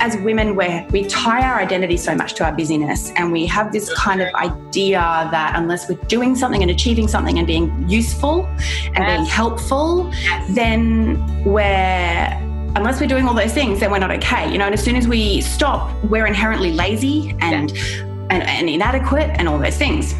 as women, we tie our identity so much to our busyness, and we have this kind of idea that unless we're doing something and achieving something and being useful and being helpful, then unless we're doing all those things, then we're not okay. And as soon as we stop, we're inherently lazy and inadequate and all those things.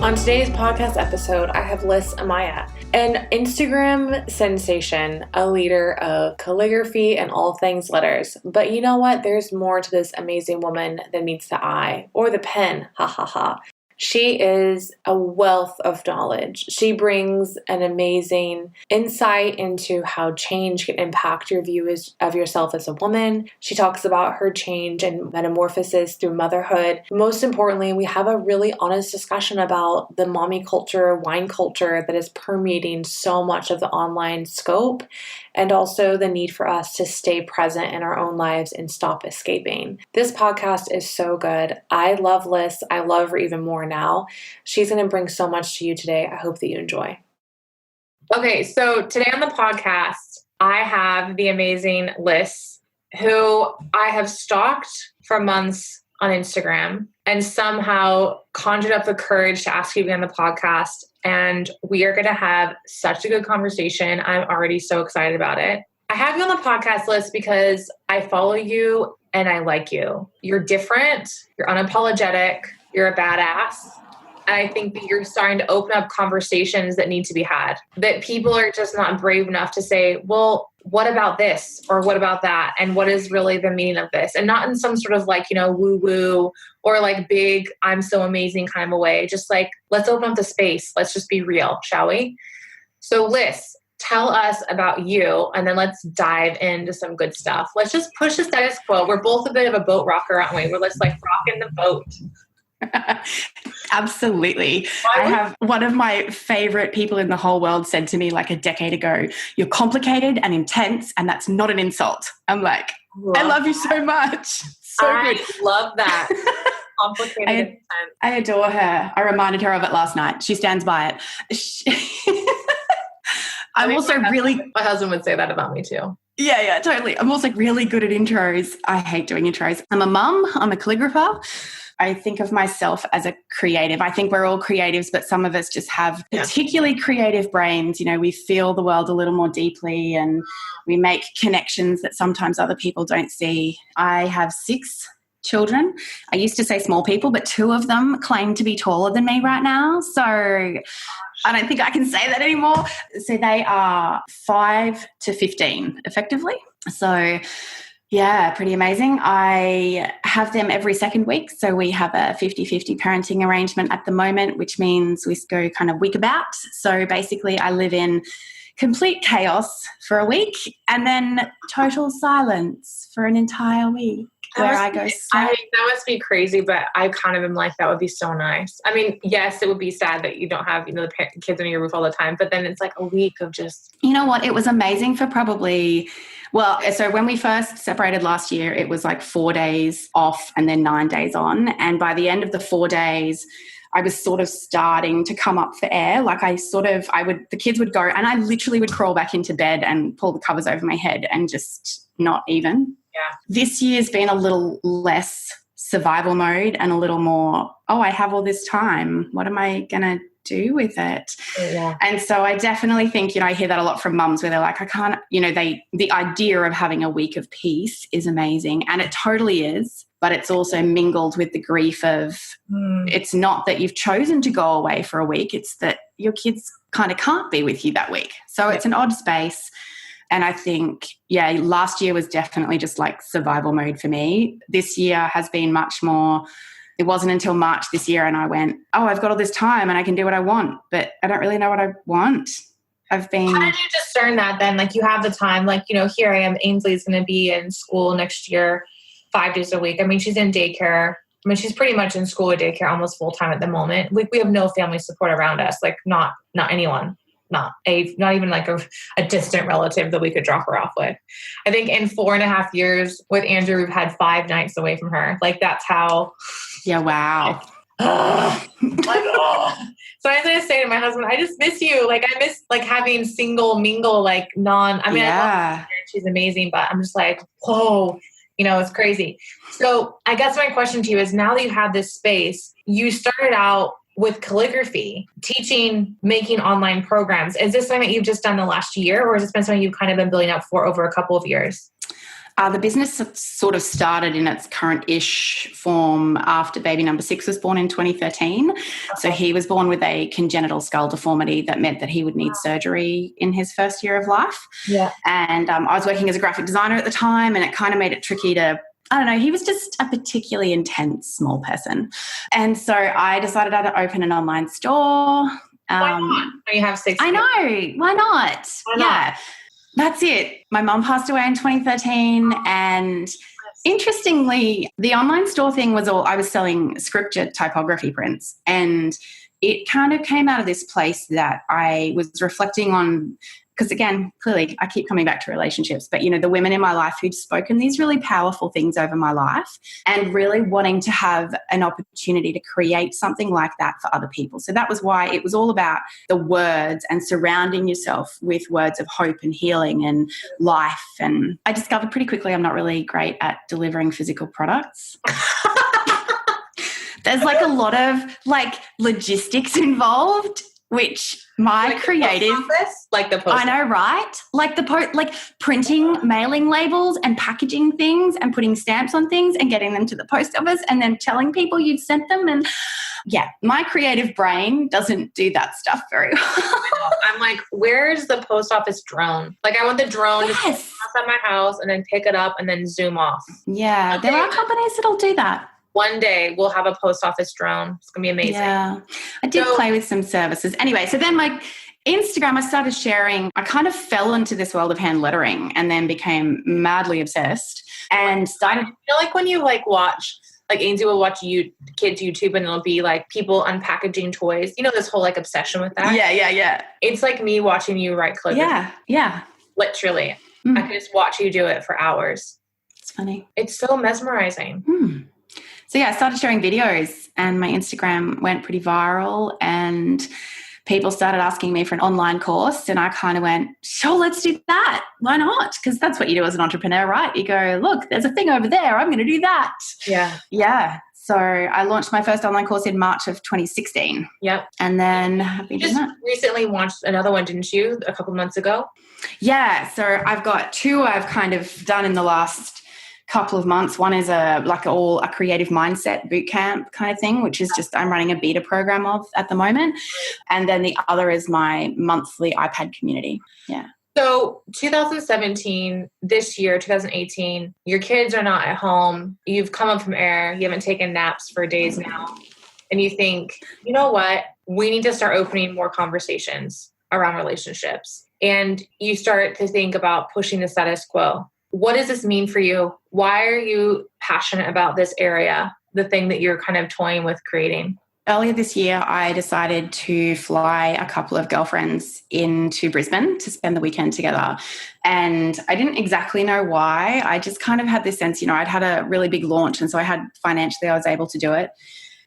On today's podcast episode, I have Liss Amayah, an Instagram sensation, a leader of calligraphy and all things letters. But you know what? There's more to this amazing woman than meets the eye or the pen. Ha ha ha. She is a wealth of knowledge. She brings an amazing insight into how change can impact your view of yourself as a woman. She talks about her change and metamorphosis through motherhood. Most importantly, we have a really honest discussion about the mommy culture, wine culture that is permeating so much of the online scope, and also the need for us to stay present in our own lives and stop escaping. This podcast is so good. I love Liss. I love her even more now. She's going to bring so much to you today. I hope that you enjoy. Okay, so today on the podcast, I have the amazing Liss, who I have stalked for months on Instagram and somehow conjured up the courage to ask you to be on the podcast. And we are going to have such a good conversation. I'm already so excited about it. I have you on the podcast list because I follow you and I like you. You're different. You're unapologetic. You're a badass. And I think that you're starting to open up conversations that need to be had, that people are just not brave enough to say, well, what about this? Or what about that? And what is really the meaning of this? And not in some sort of woo-woo or big, I'm so amazing kind of a way. Just let's open up the space. Let's just be real, shall we? So Liss, tell us about you, and then let's dive into some good stuff. Let's just push the status quo. We're both a bit of a boat rocker, aren't we? We're just rocking the boat. Absolutely. I have one of my favorite people in the whole world said to me a decade ago, you're complicated and intense, and that's not an insult. I'm like, I love you so much. So good. I love that. Complicated and intense. I adore her. I reminded her of it last night. She stands by it. I'm also my husband would say that about me too. Yeah, totally. I'm also really good at intros. I hate doing intros. I'm a mum. I'm a calligrapher. I think of myself as a creative. I think we're all creatives, but some of us just have particularly creative brains. We feel the world a little more deeply and we make connections that sometimes other people don't see. I have 6 children. I used to say small people, but 2 of them claim to be taller than me right now. So I don't think I can say that anymore. So they are 5 to 15 effectively. So yeah, pretty amazing. I have them every second week. So we have a 50-50 parenting arrangement at the moment, which means we go kind of week about. So basically I live in complete chaos for a week and then total silence for an entire week. That must be crazy, but I kind of am that would be so nice. I mean, yes, it would be sad that you don't have, the kids under your roof all the time, but then it's a week of just... You know what? It was amazing for so when we first separated last year, it was 4 days off and then 9 days on. And by the end of the 4 days, I was sort of starting to come up for air. The kids would go and I literally would crawl back into bed and pull the covers over my head and just not even. Yeah. This year's been a little less survival mode and a little more, I have all this time. What am I going to do with it? Yeah. And so I definitely think, I hear that a lot from mums where they're I can't, the idea of having a week of peace is amazing. And it totally is, but it's also mingled with the grief of it's not that you've chosen to go away for a week. It's that your kids kind of can't be with you that week. So it's an odd space. And I think, last year was definitely just survival mode for me. This year has been much more, it wasn't until March this year and I went, I've got all this time and I can do what I want, but I don't really know what I want. How did you discern that then? You have the time, here I am, Ainsley's going to be in school next year, 5 days a week. I mean, she's in daycare. I mean, she's pretty much in school or daycare almost full time at the moment. We have no family support around us, not anyone. Not even a distant relative that we could drop her off with. I think in 4.5 years with Andrew, we've had 5 nights away from her. That's how. Yeah. Wow. So I was going to say, saying to my husband, I just miss you. Like, I miss like having single mingle, like I love her. She's amazing, but I'm just like, whoa, it's crazy. So I guess my question to you is, now that you have this space, you started out with calligraphy, teaching, making online programs. Is this something that you've just done the last year, or has this been something you've kind of been building up for over a couple of years? The business sort of started in its current-ish form after baby number 6 was born in 2013. Okay. So he was born with a congenital skull deformity that meant that he would need surgery in his first year of life. Yeah. And I was working as a graphic designer at the time, and it kind of made it tricky to, I don't know, he was just a particularly intense small person. And so I decided I'd open an online store. Why not? When you have 6 I know. Why not? Why not? Yeah. That's it. My mum passed away in 2013, and interestingly, the online store thing was I was selling scripture typography prints, and it kind of came out of this place that I was reflecting on, because again, clearly I keep coming back to relationships, but the women in my life who'd spoken these really powerful things over my life, and really wanting to have an opportunity to create something like that for other people. So that was why it was all about the words and surrounding yourself with words of hope and healing and life. And I discovered pretty quickly I'm not really great at delivering physical products. There's like a lot of like logistics involved, which my like creative, like the post office. I know, right? Like like printing, mailing labels and packaging things and putting stamps on things and getting them to the post office and then telling people you'd sent them. And yeah, my creative brain doesn't do that stuff very well. I'm like, where's the post office drone? Like, I want the drone to pass outside my house and then pick it up and then zoom off. Yeah, there are companies that'll do that. One day we'll have a post office drone. It's going to be amazing. Yeah. I did play with some services. Anyway, so then my Instagram, I started sharing. I kind of fell into this world of hand lettering and then became madly obsessed and started. I feel like when you like watch, like Ainsley will watch kids YouTube and it'll be like people unpackaging toys. This whole like obsession with that. Yeah. It's like me watching you write calligraphy. Yeah. Literally. I could just watch you do it for hours. It's funny. It's so mesmerizing. So yeah, I started sharing videos and my Instagram went pretty viral and people started asking me for an online course, and I kind of went, sure, let's do that. Why not? Because that's what you do as an entrepreneur, right? You go, look, there's a thing over there. I'm going to do that. Yeah. So I launched my first online course in March of 2016. Yep. And then you just recently launched another one, didn't you? A couple months ago? Yeah. So I've got 2 I've kind of done in the last couple of months. One is a creative mindset boot camp kind of thing, which is just I'm running a beta program of at the moment. And then the other is my monthly iPad community. Yeah. So 2017, this year, 2018, your kids are not at home. You've come up from air. You haven't taken naps for days now. And you think, you know what? We need to start opening more conversations around relationships. And you start to think about pushing the status quo. What does this mean for you? Why are you passionate about this area, the thing that you're kind of toying with creating? Earlier this year, I decided to fly a couple of girlfriends into Brisbane to spend the weekend together. And I didn't exactly know why. I just kind of had this sense, I'd had a really big launch. And so financially, I was able to do it.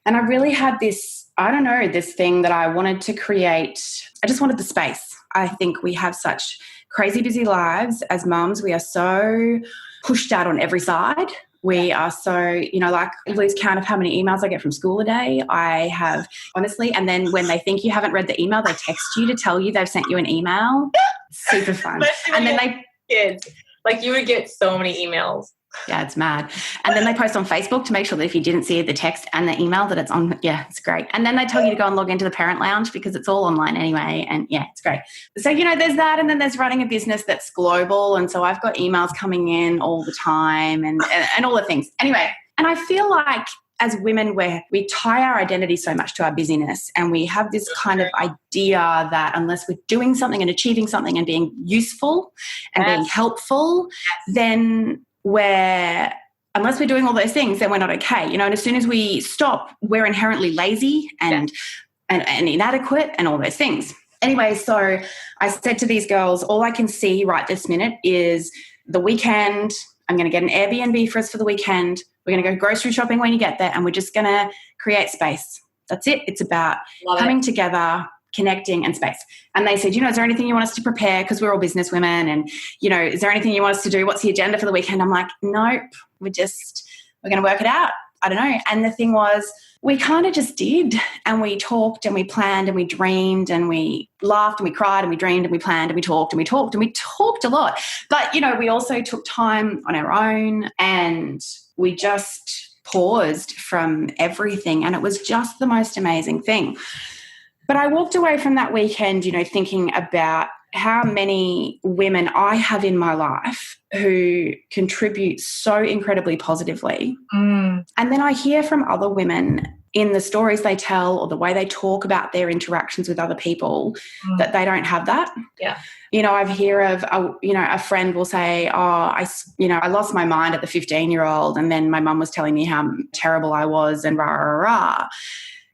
And I really had this thing that I wanted to create. I just wanted the space. I think we have such crazy busy lives as mums. We are so pushed out on every side. We are so, like lose count of how many emails I get from school a day. I have, honestly, and then when they think you haven't read the email, they text you to tell you they've sent you an email. Super fun. And then kids, like you would get so many emails. Yeah, it's mad. And then they post on Facebook to make sure that if you didn't see the text and the email that it's on. Yeah, it's great. And then they tell you to go and log into the parent lounge because it's all online anyway. And yeah, it's great. So, there's that. And then there's running a business that's global. And so I've got emails coming in all the time and all the things. Anyway, and I feel like as women, we tie our identity so much to our busyness, and we have this kind of idea that unless we're doing something and achieving something and being useful and being helpful, then unless we're doing all those things, then we're not okay. And as soon as we stop, we're inherently lazy and inadequate and all those things. Anyway, so I said to these girls, all I can see right this minute is the weekend. I'm going to get an Airbnb for us for the weekend. We're going to go grocery shopping when you get there, and we're just going to create space. That's it. It's about coming together, connecting and space. And they said, is there anything you want us to prepare? Because we're all business women. And, is there anything you want us to do? What's the agenda for the weekend? I'm like, nope, we're going to work it out. I don't know. And the thing was, we kind of just did. And we talked and we planned and we dreamed and we laughed and we cried and we dreamed and we planned and we talked and we talked and we talked a lot. But, we also took time on our own and we just paused from everything. And it was just the most amazing thing. But I walked away from that weekend, thinking about how many women I have in my life who contribute so incredibly positively. And then I hear from other women in the stories they tell or the way they talk about their interactions with other people that they don't have that. Yeah. I've hear of, a friend will say, I lost my mind at the 15-year-old and then my mum was telling me how terrible I was and rah, rah, rah.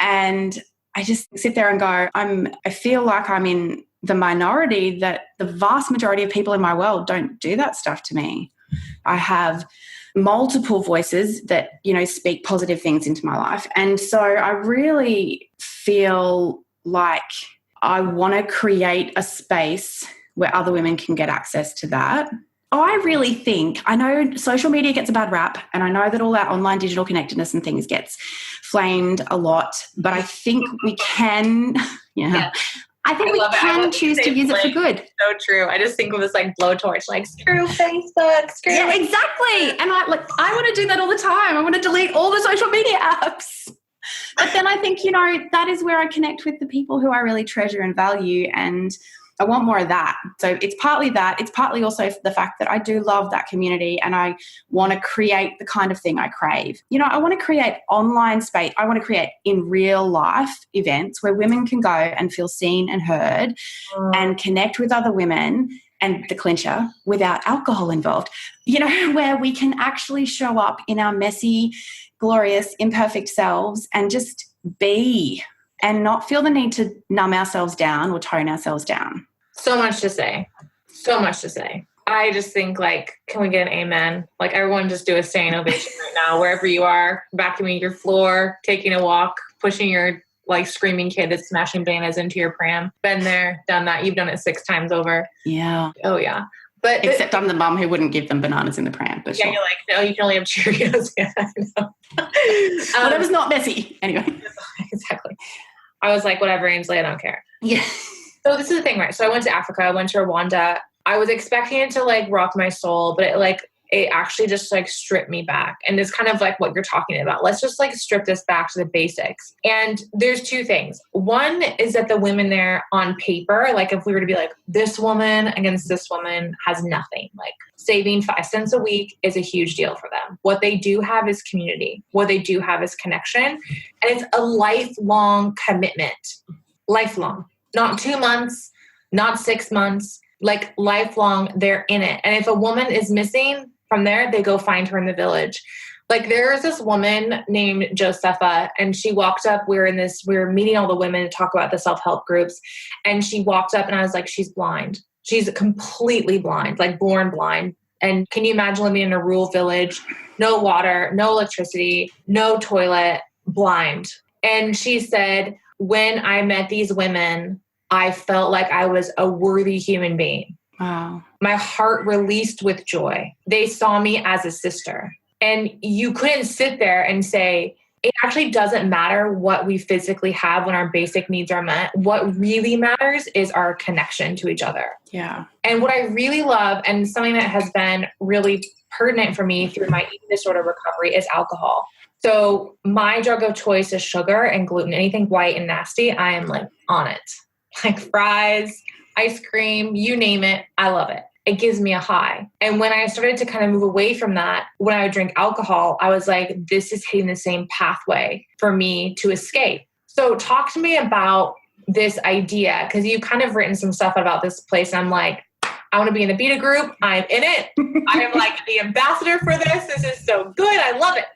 And I just sit there and go, I feel like I'm in the minority, that the vast majority of people in my world don't do that stuff to me. I have multiple voices that, speak positive things into my life. And so I really feel like I want to create a space where other women can get access to that. I really think, I know social media gets a bad rap and I know that all that online digital connectedness and things gets flamed a lot, but I think we can, I think we can choose to use it for good. So true. I just think of this like blowtorch, like screw Facebook, screw. Yeah, exactly. And I want to do that all the time. I want to delete all the social media apps. But then I think, that is where I connect with the people who I really treasure and value. And I want more of that. So it's partly that. It's partly also the fact that I do love that community and I want to create the kind of thing I crave. I want to create online space. I want to create in real life events where women can go and feel seen and heard and connect with other women, and the clincher, without alcohol involved, where we can actually show up in our messy, glorious, imperfect selves and just be and not feel the need to numb ourselves down or tone ourselves down. So much to say. So much to say. I just think, can we get an amen? Everyone just do a standing ovation right now, wherever you are, vacuuming your floor, taking a walk, pushing your, screaming kid that's smashing bananas into your pram. Been there, done that. You've done it 6 times over. Yeah. Oh, yeah. But except I'm the mum who wouldn't give them bananas in the pram. But yeah, sure. You're like, no, you can only have Cheerios. Yeah, I know. Whatever's not messy. Anyway. Exactly. I was like, whatever, Ainsley, I don't care. Yeah. So this is the thing, right? So I went to Africa. I went to Rwanda. I was expecting it to rock my soul, but it actually just stripped me back. And it's kind of what you're talking about. Let's just strip this back to the basics. And there's 2 things. One is that the women there on paper, if we were to be this woman against this woman has nothing, saving 5 cents a week is a huge deal for them. What they do have is community. What they do have is connection. And it's a lifelong commitment. Lifelong. Not 2 months, not 6 months, lifelong, they're in it. And if a woman is missing from there, they go find her in the village. There is this woman named Josepha, and she walked up. We were meeting all the women to talk about the self-help groups. And she walked up and I was like, she's blind. She's completely blind, born blind. And can you imagine living in a rural village, no water, no electricity, no toilet, blind. And she said, when I met these women, I felt like I was a worthy human being. Wow. My heart released with joy. They saw me as a sister. And you couldn't sit there and say, it actually doesn't matter what we physically have when our basic needs are met. What really matters is our connection to each other. Yeah. And what I really love, and something that has been really pertinent for me through my eating disorder recovery, is alcohol. So my drug of choice is sugar and gluten. Anything white and nasty, I am on it. Fries, ice cream, you name it, I love it. It gives me a high. And when I started to kind of move away from that, when I would drink alcohol, I was like, this is hitting the same pathway for me to escape. So talk to me about this idea, because you've kind of written some stuff about this place. And I'm like, I want to be in the beta group. I'm in it. I am the ambassador for this. This is so good. I love it.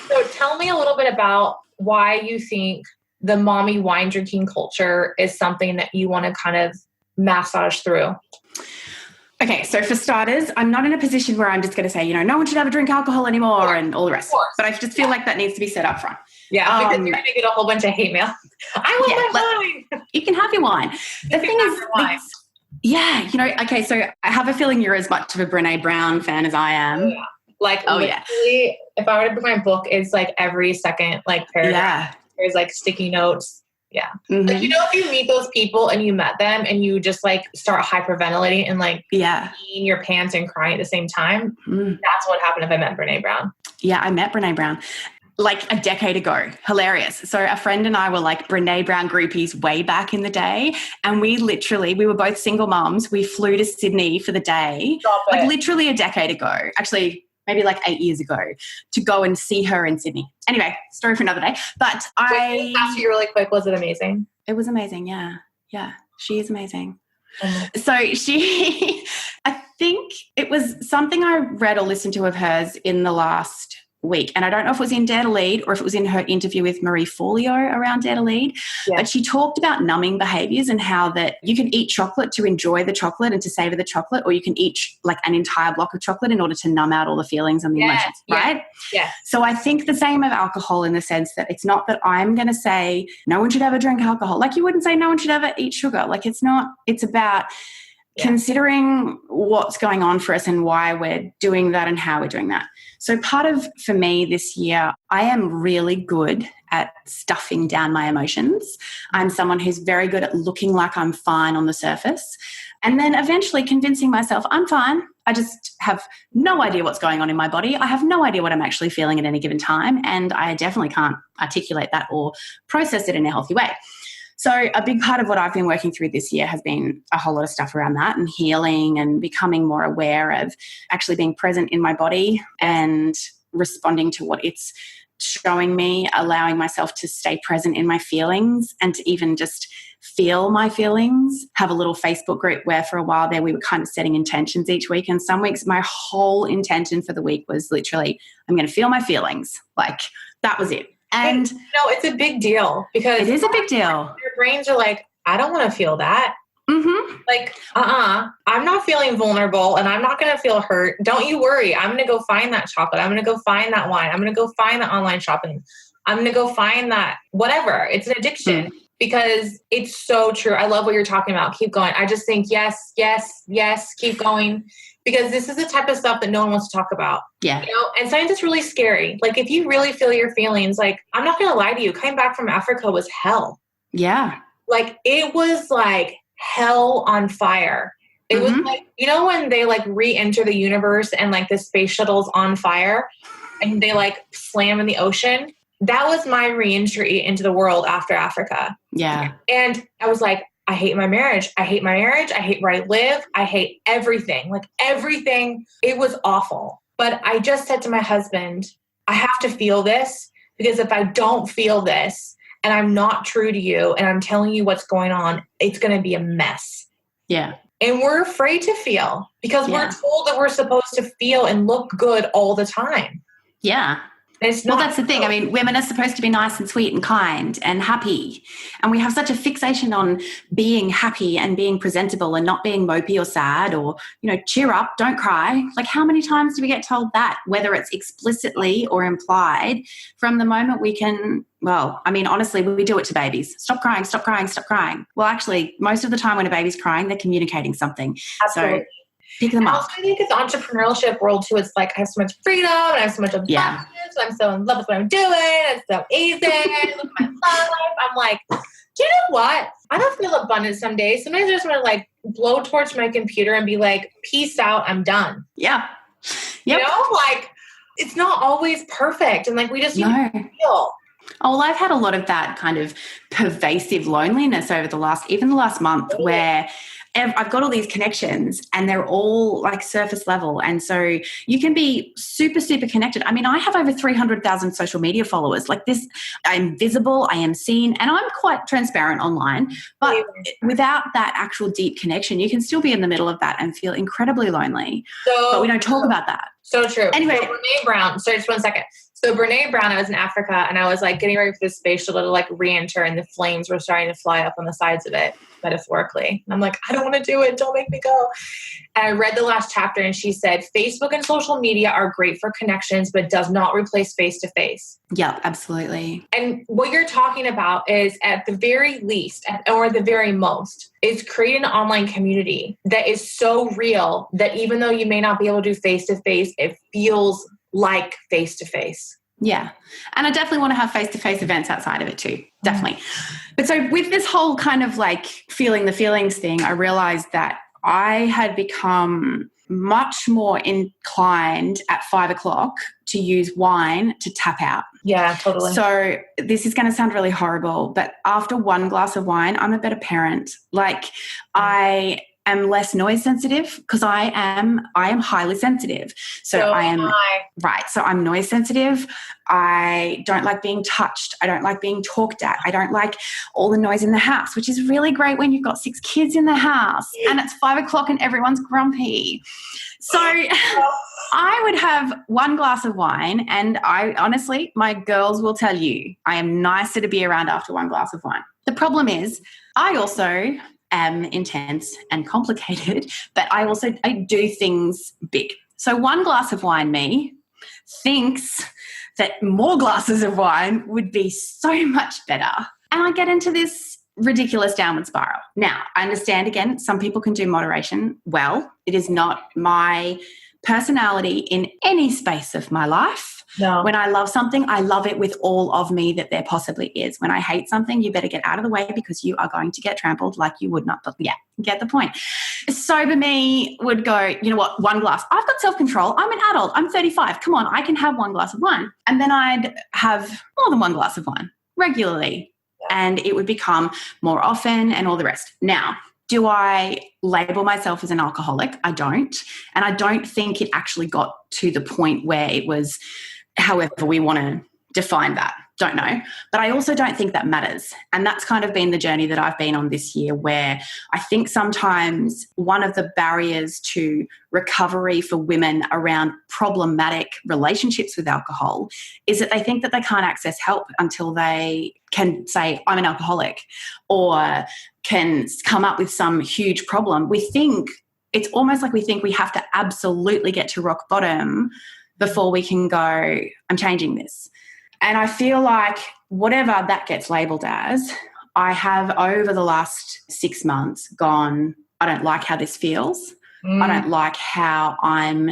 So tell me a little bit about why you think the mommy wine drinking culture is something that you want to kind of massage through. Okay, so for starters, I'm not in a position where I'm just going to say, no one should ever drink alcohol anymore and all the rest. But I just feel like that needs to be said up front. Yeah, because you're going to get a whole bunch of hate mail. I want my wine. You can have your wine. The thing is, okay, so I have a feeling you're as much of a Brené Brown fan as I am. Yeah. Literally, if I were to put my book, it's like every second paragraph. There's sticky notes. Yeah. Mm-hmm. If you meet those people and you met them and you just start hyperventilating and peeing your pants and crying at the same time, that's what happened if I met Brené Brown. Yeah, I met Brené Brown a decade ago. Hilarious. So a friend and I were Brené Brown groupies way back in the day. And we were both single moms. We flew to Sydney for the day, literally a decade ago. Actually, maybe 8 years ago, to go and see her in Sydney. Anyway, story for another day. But I asked you really quick, was it amazing? It was amazing, yeah. Yeah, she is amazing. Mm-hmm. So I think it was something I read or listened to of hers in the last week. And I don't know if it was in Dare to Lead or if it was in her interview with Marie Forleo around Dare to Lead. Yeah. But she talked about numbing behaviors and how that you can eat chocolate to enjoy the chocolate and to savor the chocolate, or you can eat an entire block of chocolate in order to numb out all the feelings and the emotions, right? Yeah. So I think the same of alcohol in the sense that it's not that I'm going to say no one should ever drink alcohol. You wouldn't say no one should ever eat sugar. It's about considering what's going on for us and why we're doing that and how we're doing that. So for me this year, I am really good at stuffing down my emotions. I'm someone who's very good at looking like I'm fine on the surface and then eventually convincing myself I'm fine. I just have no idea what's going on in my body. I have no idea what I'm actually feeling at any given time, and I definitely can't articulate that or process it in a healthy way. So a big part of what I've been working through this year has been a whole lot of stuff around that and healing and becoming more aware of actually being present in my body and responding to what it's showing me, allowing myself to stay present in my feelings and to even just feel my feelings. Have a little Facebook group where for a while there we were kind of setting intentions each week, and some weeks my whole intention for the week was literally I'm going to feel my feelings. That was it. And it's a big deal because it is a big deal. Your brains are I don't want to feel that. Mm-hmm. I'm not feeling vulnerable and I'm not going to feel hurt. Don't you worry. I'm going to go find that chocolate. I'm going to go find that wine. I'm going to go find that online shopping. I'm going to go find that whatever. It's an addiction because it's so true. I love what you're talking about. Keep going. I just think yes, keep going. Because this is the type of stuff that no one wants to talk about. Yeah. And sometimes it's really scary. If you really feel your feelings, I'm not going to lie to you. Coming back from Africa was hell. Yeah. It was hell on fire. It was when they re-enter the universe and the space shuttle's on fire and they slam in the ocean. That was my re-entry into the world after Africa. Yeah. And I was I hate my marriage. I hate my marriage. I hate where I live. I hate everything. Everything. It was awful. But I just said to my husband, I have to feel this because if I don't feel this and I'm not true to you and I'm telling you what's going on, it's going to be a mess. Yeah. And we're afraid to feel because we're told that we're supposed to feel and look good all the time. Yeah. Well, that's the thing. I mean, women are supposed to be nice and sweet and kind and happy. And we have such a fixation on being happy and being presentable and not being mopey or sad or, cheer up, don't cry. How many times do we get told that, whether it's explicitly or implied, from the moment we can, honestly, we do it to babies. Stop crying, stop crying, stop crying. Well, actually, most of the time when a baby's crying, they're communicating something. Absolutely. So pick them up. Also, I think it's entrepreneurship world too. It's I have so much freedom and I have so much abundance. I'm so in love with what I'm doing. It's so easy. Look at my life. I'm do you know what? I don't feel abundant some days. Sometimes I just want to blow towards my computer and be peace out. I'm done. Yeah. Yep. It's not always perfect. And we just need to feel. Oh, well, I've had a lot of that kind of pervasive loneliness over the last month where I've got all these connections and they're all surface level. And so you can be super, super connected. I mean, I have over 300,000 social media followers. This, I'm visible, I am seen, and I'm quite transparent online. But without that actual deep connection, you can still be in the middle of that and feel incredibly lonely. But we don't talk about that. So true. Anyway. So Brené Brown, sorry, just 1 second. So Brene Brown, I was in Africa and I was like getting ready for this space shuttle to like re-enter and the flames were starting to fly up on the sides of it, metaphorically. And I'm like, I don't want to do it. Don't make me go. And I read the last chapter and she said, Facebook and social media are great for connections, but does not replace face-to-face. Yeah, absolutely. And what you're talking about is at the very least, or the very most, is create an online community that is so real that even though you may not be able to do face-to-face, it feels like face-to-face. Yeah. And I definitely want to have face-to-face events outside of it too. Definitely. But so with this whole kind of like feeling the feelings thing, I realized that I had become much more inclined at 5 o'clock to use wine to tap out. Yeah, totally. So this is going to sound really horrible, but after one glass of wine, I'm a better parent. Like I am less noise sensitive because I am highly sensitive. So I'm noise sensitive. I don't like being touched. I don't like being talked at. I don't like all the noise in the house, which is really great when you've got 6 kids in the house and it's 5 o'clock and everyone's grumpy. So I would have one glass of wine and I honestly, my girls will tell you, I am nicer to be around after one glass of wine. The problem is I also am intense and complicated, but I do things big. So one glass of wine, me, thinks that more glasses of wine would be so much better. And I get into this ridiculous downward spiral. Now, I understand, again, some people can do moderation well. It is not my personality in any space of my life. No. When I love something, I love it with all of me that there possibly is. When I hate something, you better get out of the way because you are going to get trampled like you would not. But yeah, get the point. Sober me would go, you know what, one glass. I've got self-control. I'm an adult. I'm 35. Come on, I can have one glass of wine. And then I'd have more than one glass of wine regularly. And it would become more often and all the rest. Now, do I label myself as an alcoholic? I don't. And I don't think it actually got to the point where it was however we want to define that. Don't know. But I also don't think that matters. And that's kind of been the journey that I've been on this year, where I think sometimes one of the barriers to recovery for women around problematic relationships with alcohol is that they think that they can't access help until they can say, I'm an alcoholic, or can come up with some huge problem. It's almost like we think we have to absolutely get to rock bottom before we can go, I'm changing this. And I feel like whatever that gets labelled as, I have over the last 6 months gone, I don't like how this feels. I don't like how I'm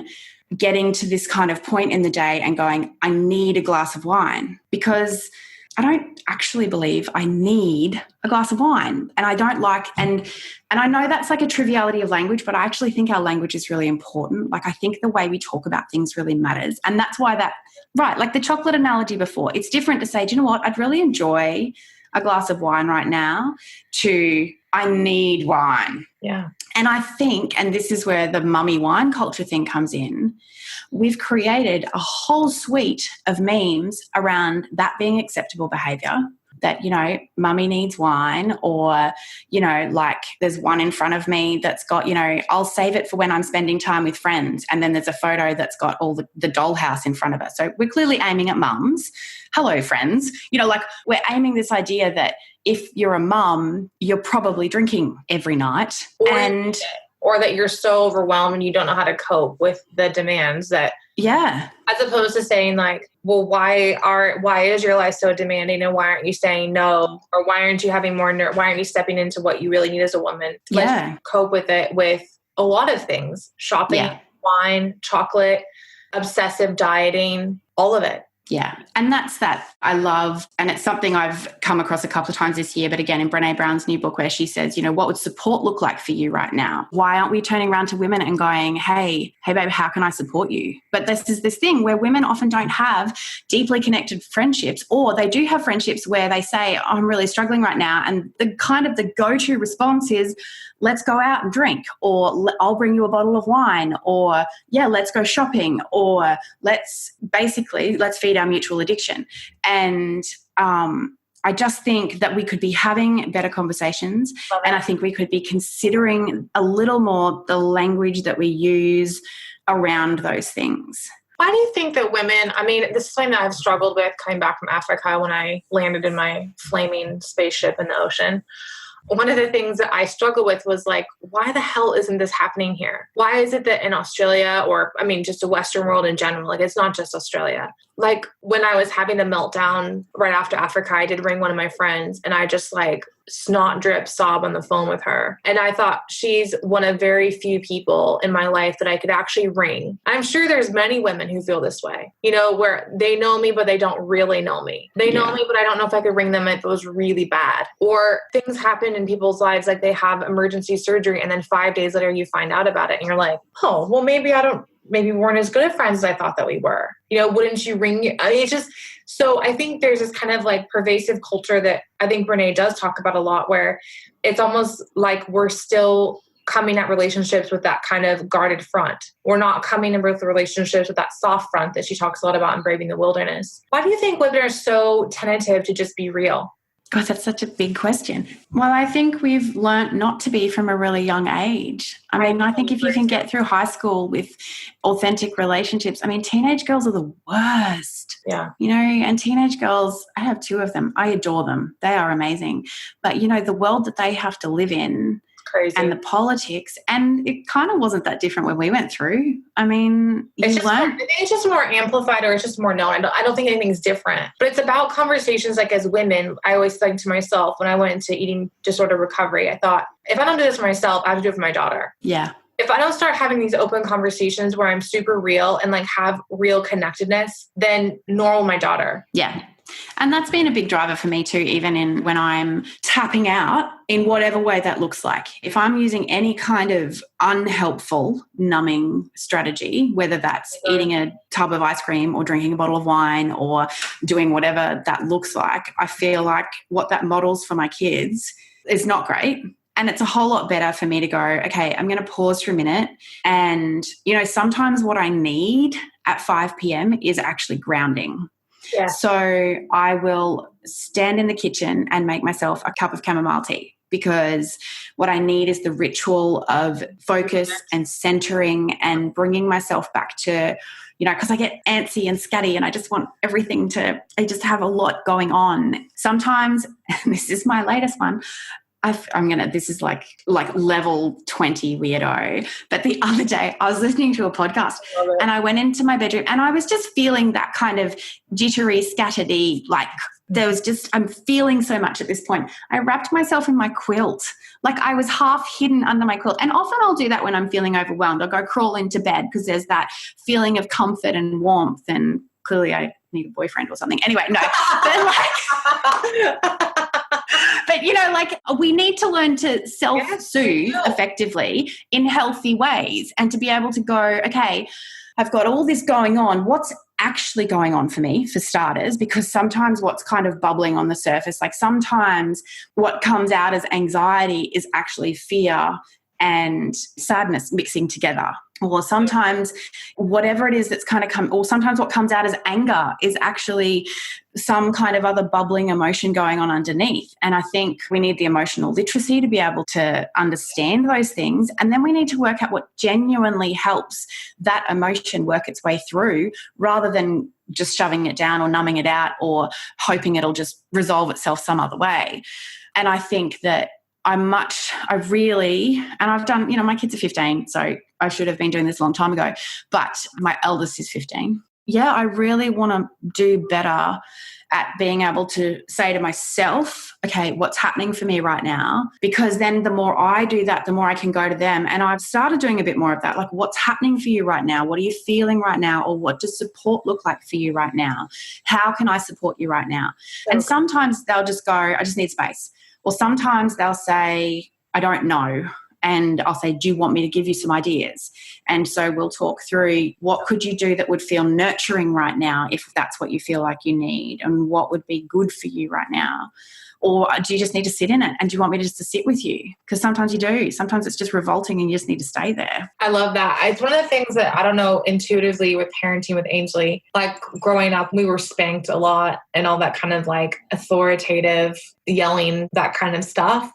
getting to this kind of point in the day and going, I need a glass of wine, because I don't actually believe I need a glass of wine. And I don't like, and I know that's like a triviality of language, but I actually think our language is really important. Like I think the way we talk about things really matters. And that's why right, like the chocolate analogy before, it's different to say, do you know what, I'd really enjoy a glass of wine right now to I need wine. Yeah. And I think, and this is where the mummy wine culture thing comes in, we've created a whole suite of memes around that being acceptable behaviour, that, you know, mummy needs wine, or, you know, like there's one in front of me that's got, you know, I'll save it for when I'm spending time with friends. And then there's a photo that's got all the dollhouse in front of us. So we're clearly aiming at mums. Hello, friends. You know, like we're aiming this idea that if you're a mum, you're probably drinking every night. Or that you're so overwhelmed and you don't know how to cope with the demands that. Yeah. As opposed to saying like, well, why is your life so demanding, and why aren't you saying no? Or why aren't you having more why aren't you stepping into what you really need as a woman? Let's cope with it with a lot of things. Shopping, wine, chocolate, obsessive dieting, all of it. Yeah. And that's that I love. And it's something I've come across a couple of times this year, but again, in Brene Brown's new book, where she says, you know, what would support look like for you right now? Why aren't we turning around to women and going, hey, babe, how can I support you? But this is this thing where women often don't have deeply connected friendships, or they do have friendships where they say, oh, I'm really struggling right now. And the go-to response is, let's go out and drink, or I'll bring you a bottle of wine, or let's go shopping, or let's feed our mutual addiction. And I just think that we could be having better conversations, and I think we could be considering a little more the language that we use around those things. Why do you think that women, I mean, this is something that I've struggled with coming back from Africa when I landed in my flaming spaceship in the ocean. One of the things that I struggle with was like, why the hell isn't this happening here? Why is it that in Australia, or I mean, just the Western world in general, like it's not just Australia. Like when I was having the meltdown right after Africa, I did ring one of my friends and I just like snot drip sob on the phone with her. And I thought she's one of very few people in my life that I could actually ring. I'm sure there's many women who feel this way, you know, where they know me, but they don't really know me. They know me, but I don't know if I could ring them if it was really bad. Or things happen in people's lives, like they have emergency surgery and then 5 days later you find out about it and you're like, oh, well, maybe we weren't as good of friends as I thought that we were. You know, wouldn't you ring? I mean, it's just, so I think there's this kind of like pervasive culture that I think Brene does talk about a lot, where it's almost like we're still coming at relationships with that kind of guarded front. We're not coming in with relationships with that soft front that she talks a lot about in Braving the Wilderness. Why do you think women are so tentative to just be real? God, that's such a big question. Well, I think we've learnt not to be from a really young age. I mean, I think if you can get through high school with authentic relationships, I mean, teenage girls are the worst. Yeah. You know, and teenage girls, I have 2 of them. I adore them. They are amazing. But, you know, the world that they have to live in, crazy. And the politics, and it kind of wasn't that different when we went through. I mean, it's just more amplified, or it's just more known. I don't think anything's different, but it's about conversations. Like as women, I always think to myself when I went into eating disorder recovery, I thought, if I don't do this for myself, I have to do it for my daughter. Yeah. If I don't start having these open conversations where I'm super real and like have real connectedness, then nor will my daughter. Yeah. And that's been a big driver for me too, even in when I'm tapping out in whatever way that looks like. If I'm using any kind of unhelpful numbing strategy, whether that's eating a tub of ice cream or drinking a bottle of wine or doing whatever that looks like, I feel like what that models for my kids is not great. And it's a whole lot better for me to go, okay, I'm going to pause for a minute. And, you know, sometimes what I need at 5 p.m. is actually grounding. Yeah. So I will stand in the kitchen and make myself a cup of chamomile tea, because what I need is the ritual of focus and centering and bringing myself back to, you know, because I get antsy and scatty and I just want everything I just have a lot going on. Sometimes, and this is my latest one, this is like level 20 weirdo. But the other day I was listening to a podcast and I went into my bedroom and I was just feeling that kind of jittery, scattered-y, like I'm feeling so much at this point. I wrapped myself in my quilt. Like I was half hidden under my quilt. And often I'll do that when I'm feeling overwhelmed. I'll go crawl into bed because there's that feeling of comfort and warmth, and clearly I need a boyfriend or something. Anyway, no. But, you know, like we need to learn to self-soothe effectively in healthy ways, and to be able to go, okay, I've got all this going on. What's actually going on for me, for starters? Because sometimes what's kind of bubbling on the surface, like sometimes what comes out as anxiety is actually fear and sadness mixing together. Or sometimes whatever it is that's kind of or sometimes what comes out as anger is actually some kind of other bubbling emotion going on underneath. And I think we need the emotional literacy to be able to understand those things. And then we need to work out what genuinely helps that emotion work its way through, rather than just shoving it down or numbing it out or hoping it'll just resolve itself some other way. And I think that and I've done, you know, my kids are 15, so I should have been doing this a long time ago, but my eldest is 15. Yeah, I really want to do better at being able to say to myself, okay, what's happening for me right now? Because then the more I do that, the more I can go to them. And I've started doing a bit more of that, like what's happening for you right now? What are you feeling right now? Or what does support look like for you right now? How can I support you right now? Okay. And sometimes they'll just go, I just need space. Or sometimes they'll say, I don't know. And I'll say, do you want me to give you some ideas? And so we'll talk through what could you do that would feel nurturing right now, if that's what you feel like you need, and what would be good for you right now. Or do you just need to sit in it? And do you want me to just to sit with you? Because sometimes you do. Sometimes it's just revolting and you just need to stay there. I love that. It's one of the things that I don't know intuitively with parenting with Ainsley. Like growing up, we were spanked a lot and all that kind of like authoritative yelling, that kind of stuff.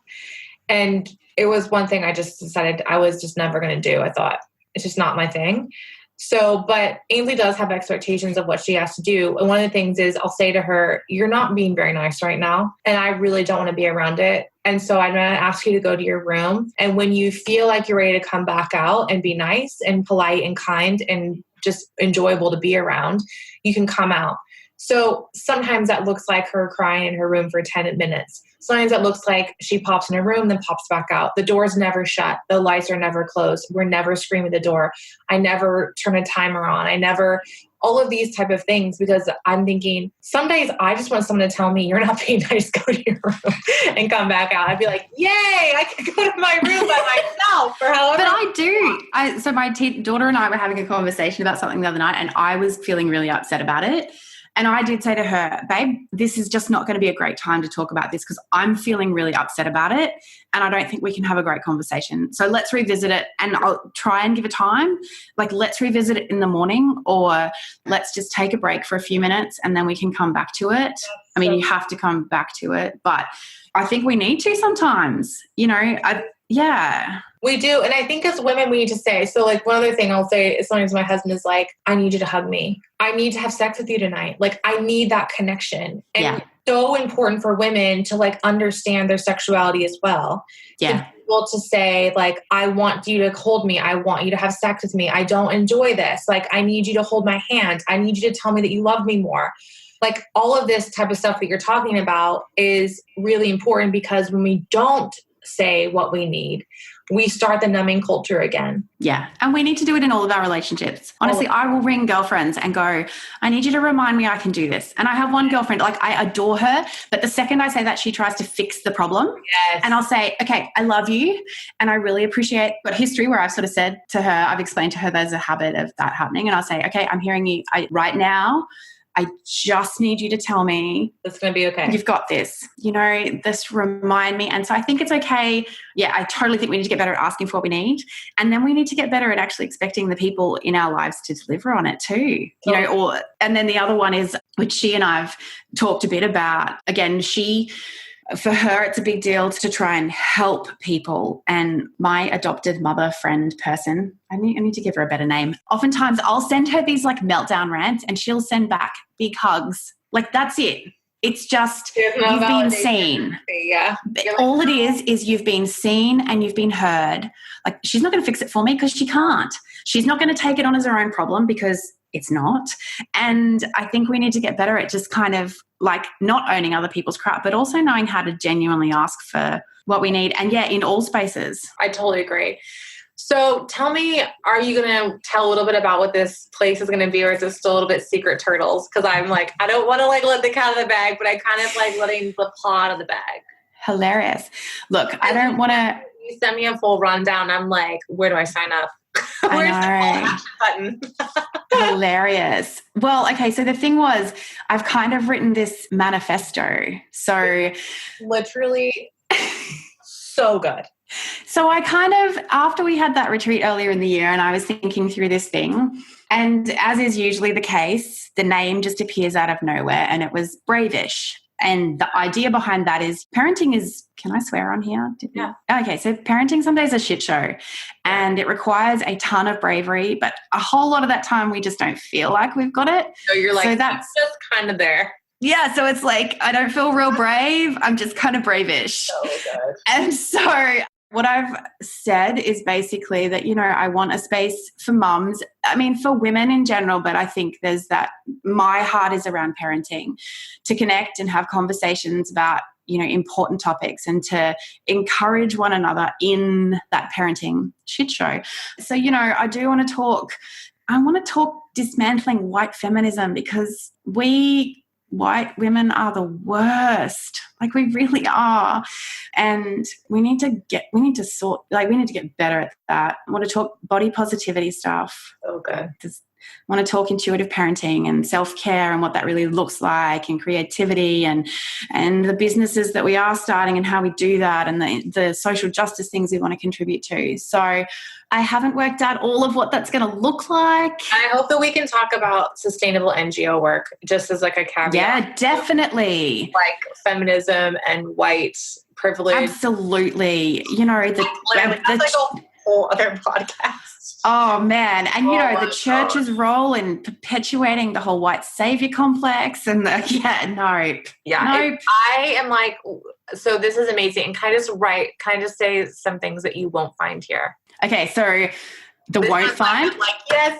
And it was one thing I just decided I was just never going to do. I thought it's just not my thing. So, but Ainsley does have expectations of what she has to do. And one of the things is I'll say to her, you're not being very nice right now. And I really don't want to be around it. And so I'm going to ask you to go to your room. And when you feel like you're ready to come back out and be nice and polite and kind and just enjoyable to be around, you can come out. So sometimes that looks like her crying in her room for 10 minutes. Sometimes that looks like she pops in her room, then pops back out. The door's never shut. The lights are never closed. We're never screaming at the door. I never turn a timer on. All of these type of things, because I'm thinking some days I just want someone to tell me you're not being nice, go to your room and come back out. I'd be like, yay, I can go to my room by myself for however. But I do. So my daughter and I were having a conversation about something the other night, and I was feeling really upset about it. And I did say to her, babe, this is just not going to be a great time to talk about this because I'm feeling really upset about it and I don't think we can have a great conversation. So let's revisit it, and I'll try and give a time. Like, let's revisit it in the morning, or let's just take a break for a few minutes and then we can come back to it. I mean, you have to come back to it, but I think we need to sometimes, yeah. We do. And I think as women, we need to say, so like one other thing I'll say is sometimes my husband is like, I need you to hug me. I need to have sex with you tonight. Like, I need that connection. And it's so important for women to like understand their sexuality as well. Yeah. To be able to say like, I want you to hold me. I want you to have sex with me. I don't enjoy this. Like, I need you to hold my hand. I need you to tell me that you love me more. Like, all of this type of stuff that you're talking about is really important, because when we don't say what we need, we start the numbing culture again. Yeah. And we need to do it in all of our relationships. Honestly, I will ring girlfriends and go, I need you to remind me I can do this. And I have one girlfriend, like, I adore her, but the second I say that, she tries to fix the problem. Yes. And I'll say, okay, I love you. And I really appreciate got history where I've sort of said to her, I've explained to her there's a habit of that happening. And I'll say, okay, I'm hearing you right now. I just need you to tell me it's going to be okay. You've got this, this remind me. And so I think it's okay. Yeah, I totally think we need to get better at asking for what we need. And then we need to get better at actually expecting the people in our lives to deliver on it too. And then the other one is, which she and I've talked a bit about, again, for her, it's a big deal to try and help people. And my adopted mother friend person, I need to give her a better name. Oftentimes I'll send her these like meltdown rants and she'll send back big hugs. Like, that's it. It's just, you've been seen. Yeah. All it is you've been seen and you've been heard. Like, she's not going to fix it for me because she can't. She's not going to take it on as her own problem because it's not. And I think we need to get better at just kind of like not owning other people's crap, but also knowing how to genuinely ask for what we need. And in all spaces. I totally agree. So tell me, are you going to tell a little bit about what this place is going to be, or is it still a little bit secret turtles? Because I'm like, I don't want to like let the cat out of the bag, but I kind of like letting the paw out of the bag. Hilarious. Look, I don't want to. You send me a full rundown. I'm like, where do I sign up? Where's the call action button? Hilarious. Well, okay, so the thing was, I've kind of written this manifesto. So literally so good. So I kind of, after we had that retreat earlier in the year and I was thinking through this thing, and as is usually the case, the name just appears out of nowhere, and it was Bravish. And the idea behind that is parenting is, can I swear on here? Yeah. Okay, so parenting some days is a shit show and it requires a ton of bravery, but a whole lot of that time we just don't feel like we've got it. So you're like, so that's just kind of there. Yeah, so it's like, I don't feel real brave. I'm just kind of bravish. Oh, God. And so what I've said is basically that, I want a space for mums. I mean, for women in general, but I think there's that, my heart is around parenting, to connect and have conversations about, important topics and to encourage one another in that parenting shit show. So, I do want to talk dismantling white feminism, because white women are the worst. Like, we really are. And we need to get better at that. I want to talk body positivity stuff. Okay. I want to talk intuitive parenting and self-care and what that really looks like, and creativity and the businesses that we are starting and how we do that, and the social justice things we want to contribute to. So I haven't worked out all of what that's going to look like. I hope that we can talk about sustainable NGO work just as like a caveat. Yeah, definitely. Like feminism and white privilege. Absolutely. whole other podcast. Oh man. And the church's role in perpetuating the whole white savior complex and nope. I am like, so this is amazing. And kind of say some things that you won't find here. Okay. So won't find? Like, yes.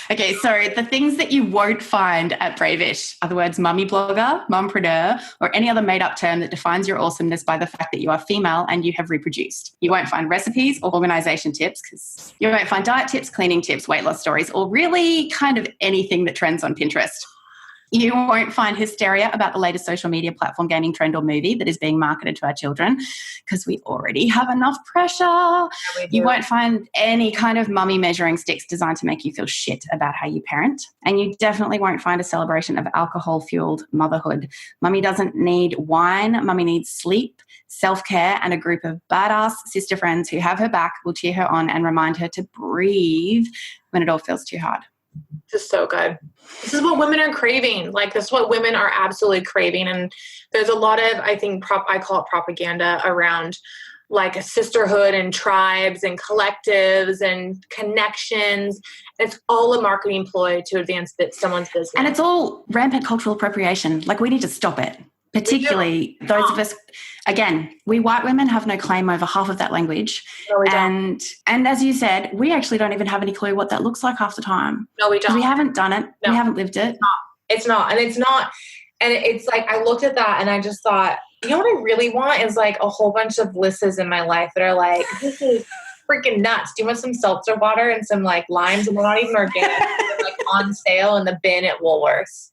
Okay, so the things that you won't find at Bravish are the words mummy blogger, mumpreneur, or any other made-up term that defines your awesomeness by the fact that you are female and you have reproduced. You won't find recipes or organisation tips, because you won't find diet tips, cleaning tips, weight loss stories, or really kind of anything that trends on Pinterest. You won't find hysteria about the latest social media platform, gaming trend or movie that is being marketed to our children, because we already have enough pressure. Yeah, you won't find any kind of mummy measuring sticks designed to make you feel shit about how you parent. And you definitely won't find a celebration of alcohol-fueled motherhood. Mummy doesn't need wine. Mummy needs sleep, self-care, and a group of badass sister friends who have her back, will cheer her on, and remind her to breathe when it all feels too hard. This is so good. This is what women are craving. Like, this is what women are absolutely craving. And there's a lot of, I think, I call it propaganda around like a sisterhood and tribes and collectives and connections. It's all a marketing ploy to advance someone's business. And it's all rampant cultural appropriation. Like, we need to stop it. Particularly those of us, again, we white women have no claim over half of that language. No, we don't. And as you said, we actually don't even have any clue what that looks like half the time. No, we don't. We haven't done it. No. We haven't lived it. It's not. And it's like, I looked at that and I just thought, you know what I really want is like a whole bunch of Lisses in my life that are like, this is freaking nuts. Do you want some seltzer water and some like limes? And they're not even organic. They're like on sale in the bin at Woolworths.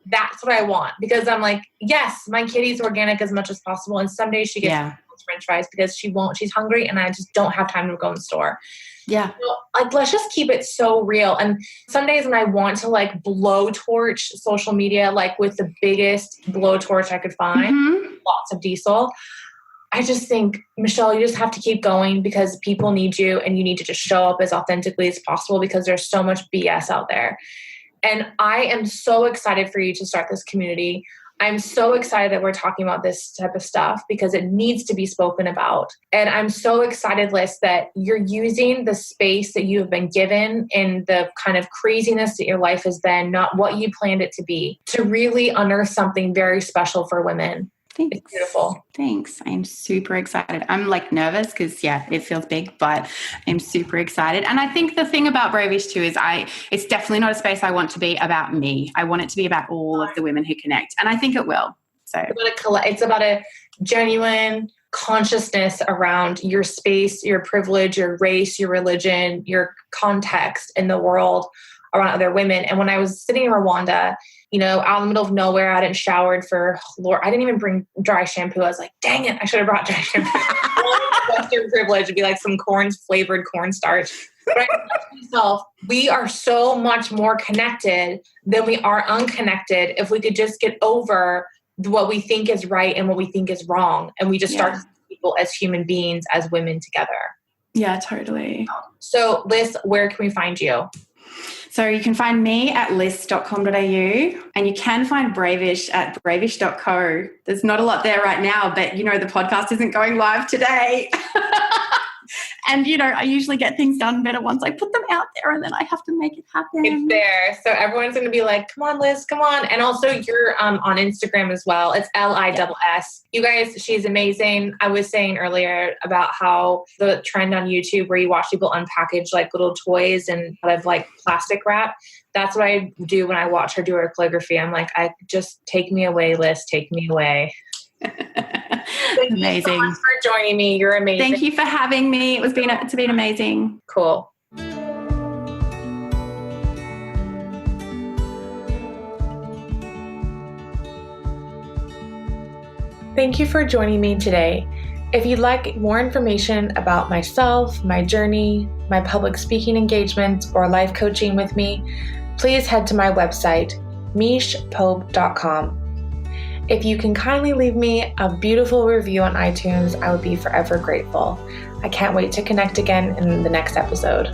That's what I want, because I'm like, yes, my kitty's organic as much as possible. And some days she gets French fries because she's hungry and I just don't have time to go in the store. Yeah. So, like, let's just keep it so real. And some days when I want to like blowtorch social media, like with the biggest blowtorch I could find, lots of diesel, I just think, Michelle, you just have to keep going, because people need you and you need to just show up as authentically as possible, because there's so much BS out there. And I am so excited for you to start this community. I'm so excited that we're talking about this type of stuff, because it needs to be spoken about. And I'm so excited, Liss, that you're using the space that you have been given and the kind of craziness that your life has been, not what you planned it to be, to really unearth something very special for women. Thanks. It's beautiful. Thanks. I'm super excited. I'm like nervous because it feels big, but I'm super excited. And I think the thing about Bravish too is it's definitely not a space I want to be about me. I want it to be about all of the women who connect. And I think it will. So it's about a genuine consciousness around your space, your privilege, your race, your religion, your context in the world around other women. And when I was sitting in Rwanda, out in the middle of nowhere, I hadn't showered for, Lord, I didn't even bring dry shampoo. I was like, dang it, I should have brought dry shampoo. Western privilege would be like some flavored cornstarch. But I thought to myself, we are so much more connected than we are unconnected if we could just get over what we think is right and what we think is wrong. And we just start to see people as human beings, as women together. Yeah, totally. So, Liss, where can we find you? So you can find me at liss.com.au, and you can find Bravish at bravish.co. There's not a lot there right now, but, the podcast isn't going live today. And, I usually get things done better once I put them out there, and then I have to make it happen. It's there. So everyone's going to be like, come on, Liss, come on. And also you're on Instagram as well. It's Liss. You guys, she's amazing. I was saying earlier about how the trend on YouTube where you watch people unpackage like little toys and out of like plastic wrap. That's what I do when I watch her do her calligraphy. I'm like, just take me away, Liss, take me away. Thank amazing. You so much for joining me. You're amazing. Thank you for having me. It's been amazing. Cool. Thank you for joining me today. If you'd like more information about myself, my journey, my public speaking engagements, or life coaching with me, please head to my website, mishpope.com. If you can kindly leave me a beautiful review on iTunes, I would be forever grateful. I can't wait to connect again in the next episode.